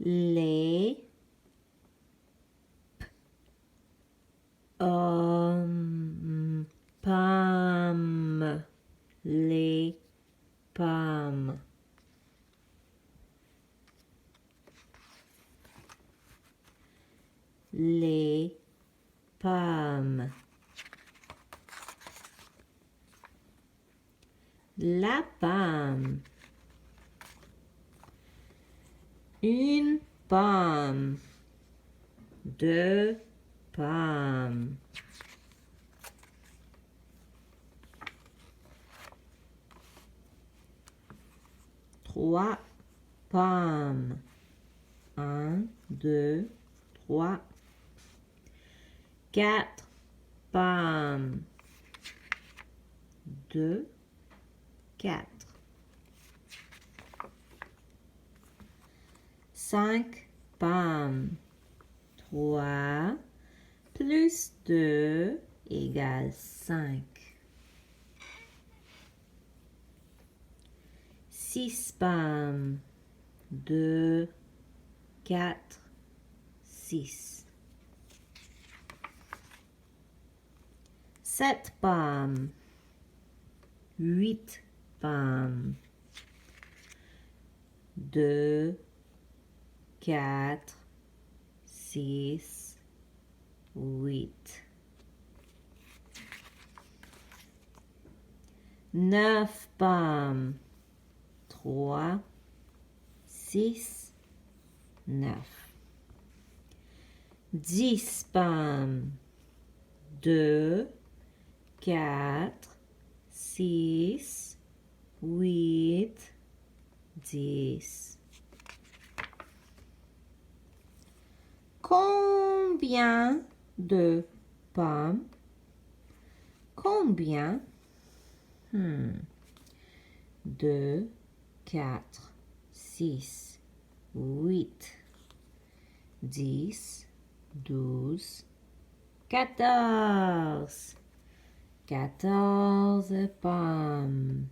les pommes, les pommes. Les pommes. La pomme. Une pomme. Deux pommes. Trois pommes. Un, deux, trois. Quatre pommes. Deux, quatre. Cinq pommes. Trois plus deux égale cinq. Six pommes. Deux, quatre, six. Sept pommes. Huit pommes. Deux, quatre, six, huit. Neuf pommes. Trois, six, neuf. 10 pommes. 2, 4, 6, 8, 10. Combien de pommes? Combien? 2, 4, 6, 8, 10, 12, 14. 14 pommes.